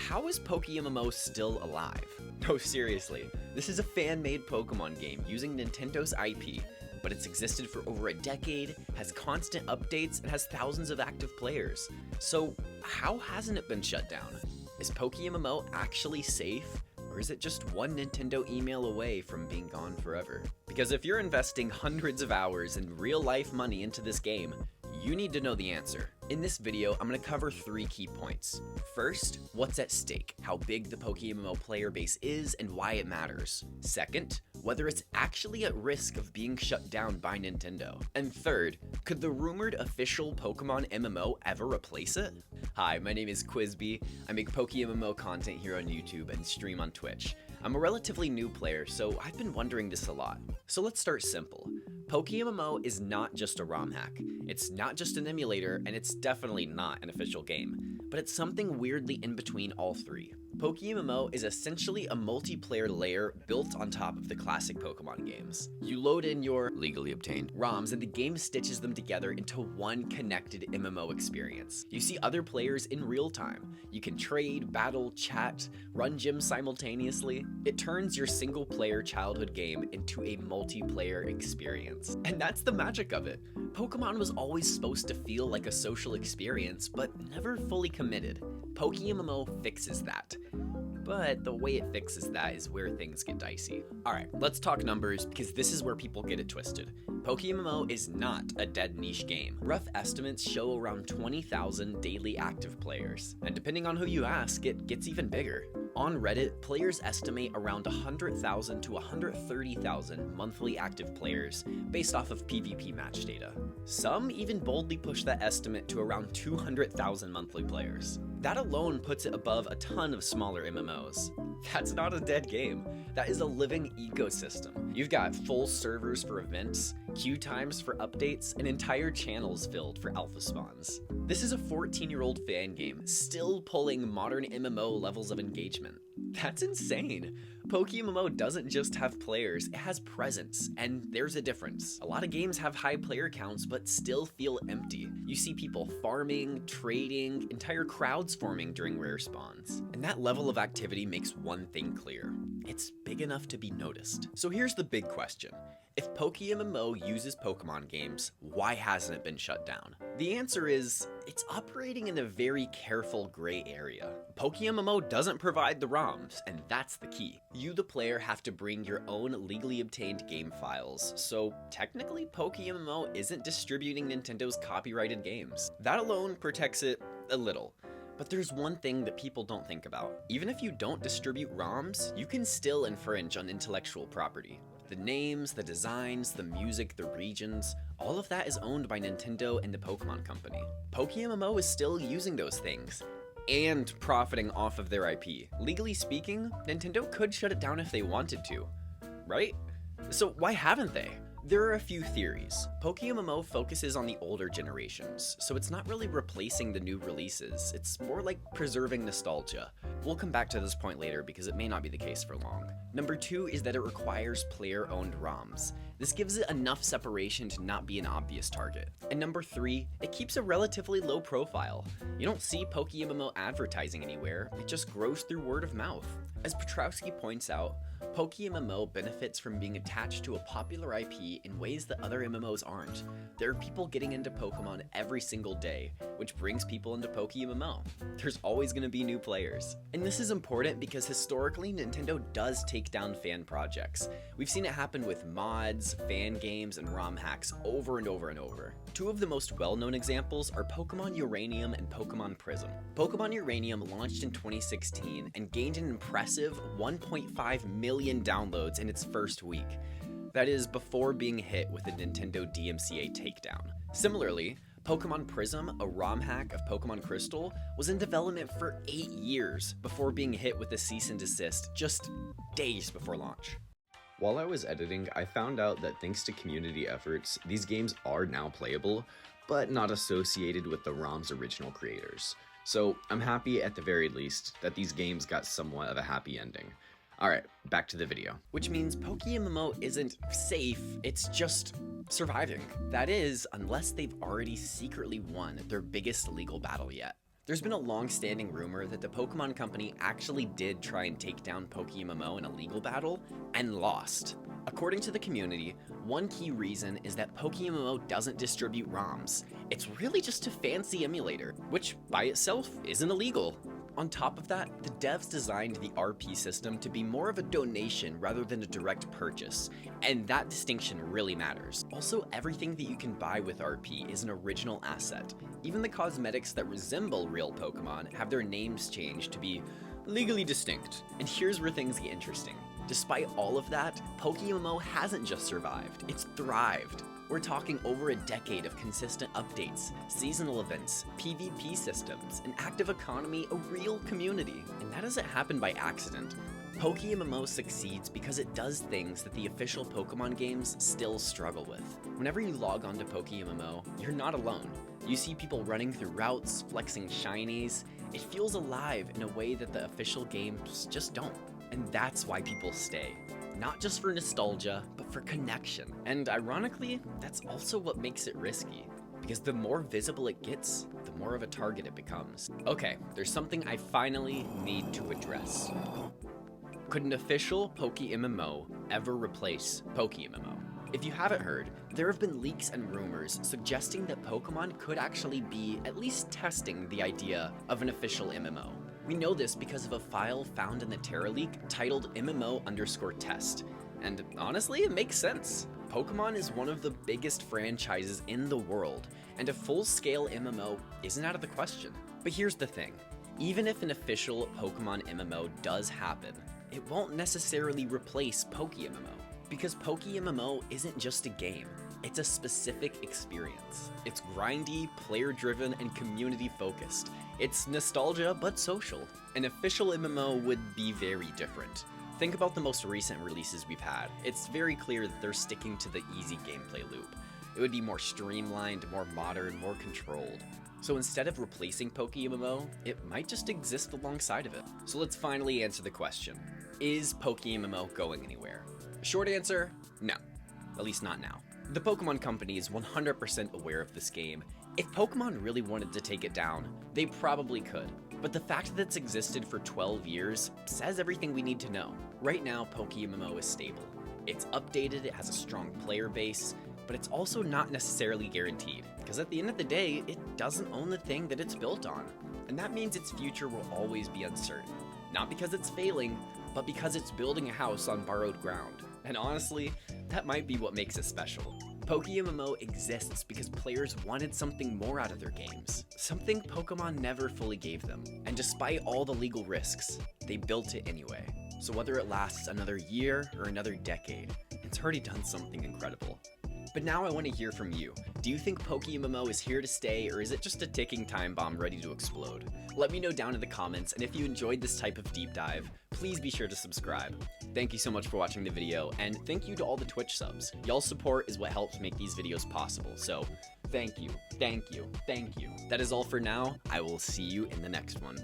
how is PokeMMO still alive? No, seriously, this is a fan-made Pokemon game using Nintendo's IP, but it's existed for over a decade, has constant updates, and has thousands of active players. So how hasn't it been shut down? Is PokeMMO actually safe? Or is it just one Nintendo email away from being gone forever? Because if you're investing hundreds of hours and real-life money into this game, you need to know the answer. In this video, I'm going to cover 3 key points. First, what's at stake, how big the PokeMMO player base is and why it matters. Second, whether it's actually at risk of being shut down by Nintendo. And third, could the rumored official Pokemon MMO ever replace it? Hi, my name is Quizby. I make PokeMMO content here on YouTube and stream on Twitch. I'm a relatively new player, so I've been wondering this a lot. So let's start simple. PokeMMO is not just a ROM hack. It's not just an emulator, and it's definitely not an official game. But it's something weirdly in between all 3. PokeMMO is essentially a multiplayer layer built on top of the classic Pokemon games. You load in your legally obtained ROMs and the game stitches them together into one connected MMO experience. You see other players in real time. You can trade, battle, chat, run gyms simultaneously. It turns your single player childhood game into a multiplayer experience. And that's the magic of it. Pokemon was always supposed to feel like a social experience, but never fully committed. PokeMMO fixes that. But the way it fixes that is where things get dicey. Alright, let's talk numbers because this is where people get it twisted. PokeMMO is not a dead niche game. Rough estimates show around 20,000 daily active players, and depending on who you ask, it gets even bigger. On Reddit, players estimate around 100,000 to 130,000 monthly active players based off of PvP match data. Some even boldly push that estimate to around 200,000 monthly players. That alone puts it above a ton of smaller MMOs. That's not a dead game. That is a living ecosystem. You've got full servers for events, queue times for updates, and entire channels filled for alpha spawns. This is a 14-year-old fan game still pulling modern MMO levels of engagement. That's insane. PokeMMO doesn't just have players, it has presence, and there's a difference. A lot of games have high player counts but still feel empty. You see people farming, trading, entire crowds forming during rare spawns. And that level of activity makes one thing clear. It's big enough to be noticed. So here's the big question. If PokeMMO uses Pokemon games, why hasn't it been shut down? The answer is, it's operating in a very careful gray area. PokeMMO doesn't provide the ROMs, and that's the key. You, the player, have to bring your own legally obtained game files, so technically PokeMMO isn't distributing Nintendo's copyrighted games. That alone protects it a little. But there's one thing that people don't think about. Even if you don't distribute ROMs, you can still infringe on intellectual property. The names, the designs, the music, the regions, all of that is owned by Nintendo and the Pokemon Company. PokeMMO is still using those things and profiting off of their IP. Legally speaking, Nintendo could shut it down if they wanted to, right? So why haven't they? There are a few theories. PokeMMO focuses on the older generations, so it's not really replacing the new releases, it's more like preserving nostalgia. We'll come back to this point later because it may not be the case for long. Number 2 is that it requires player-owned ROMs. This gives it enough separation to not be an obvious target. And number 3, it keeps a relatively low profile. You don't see PokeMMO advertising anywhere, it just grows through word of mouth. As Petrowski points out, PokeMMO benefits from being attached to a popular IP in ways that other MMOs aren't. There are people getting into Pokemon every single day, which brings people into PokeMMO. There's always going to be new players. And this is important because historically Nintendo does take down fan projects. We've seen it happen with mods, fan games, and ROM hacks over and over and over. 2 of the most well-known examples are Pokemon Uranium and Pokemon Prism. Pokemon Uranium launched in 2016 and gained an impressive 1.5 million downloads in its first week. That is before being hit with a Nintendo DMCA takedown. Similarly, Pokemon Prism, a ROM hack of Pokemon Crystal, was in development for 8 years before being hit with a cease and desist just days before launch. While I was editing, I found out that thanks to community efforts, these games are now playable, but not associated with the ROM's original creators. So I'm happy at the very least that these games got somewhat of a happy ending. Alright, back to the video. Which means PokeMMO isn't safe, it's just surviving. That is, unless they've already secretly won their biggest legal battle yet. There's been a long-standing rumor that the Pokemon Company actually did try and take down PokeMMO in a legal battle, and lost. According to the community, one key reason is that PokeMMO doesn't distribute ROMs. It's really just a fancy emulator, which by itself isn't illegal. On top of that, the devs designed the RP system to be more of a donation rather than a direct purchase, and that distinction really matters. Also, everything that you can buy with RP is an original asset. Even the cosmetics that resemble real Pokemon have their names changed to be legally distinct. And here's where things get interesting. Despite all of that, PokeMMO hasn't just survived, it's thrived. We're talking over a decade of consistent updates, seasonal events, PvP systems, an active economy, a real community. And that doesn't happen by accident. PokeMMO succeeds because it does things that the official Pokemon games still struggle with. Whenever you log on to PokeMMO, you're not alone. You see people running through routes, flexing shinies. It feels alive in a way that the official games just don't. And that's why people stay. Not just for nostalgia, but for connection. And ironically, that's also what makes it risky. Because the more visible it gets, the more of a target it becomes. Okay, there's something I finally need to address. Could an official PokeMMO ever replace PokeMMO? If you haven't heard, there have been leaks and rumors suggesting that Pokemon could actually be at least testing the idea of an official MMO. We know this because of a file found in the Terra leak titled MMO_test. And honestly, it makes sense. Pokemon is one of the biggest franchises in the world, and a full-scale MMO isn't out of the question. But here's the thing. Even if an official Pokemon MMO does happen, it won't necessarily replace PokeMMO. Because PokeMMO isn't just a game, it's a specific experience. It's grindy, player-driven, and community-focused. It's nostalgia, but social. An official MMO would be very different. Think about the most recent releases we've had. It's very clear that they're sticking to the easy gameplay loop. It would be more streamlined, more modern, more controlled. So instead of replacing PokeMMO, it might just exist alongside of it. So let's finally answer the question. Is PokeMMO going anywhere? Short answer, no. At least not now. The Pokemon Company is 100% aware of this game. If Pokemon really wanted to take it down, they probably could. But the fact that it's existed for 12 years says everything we need to know. Right now, PokeMMO is stable. It's updated, it has a strong player base, but it's also not necessarily guaranteed, because at the end of the day, it doesn't own the thing that it's built on. And that means its future will always be uncertain. Not because it's failing, but because it's building a house on borrowed ground. And honestly, that might be what makes it special. PokeMMO exists because players wanted something more out of their games, something Pokemon never fully gave them. And despite all the legal risks, they built it anyway. So whether it lasts another year or another decade, it's already done something incredible. But now I want to hear from you. Do you think PokeMMO is here to stay, or is it just a ticking time bomb ready to explode? Let me know down in the comments, and if you enjoyed this type of deep dive, please be sure to subscribe. Thank you so much for watching the video, and thank you to all the Twitch subs. Y'all's support is what helps make these videos possible, so thank you, thank you, thank you. That is all for now. I will see you in the next one.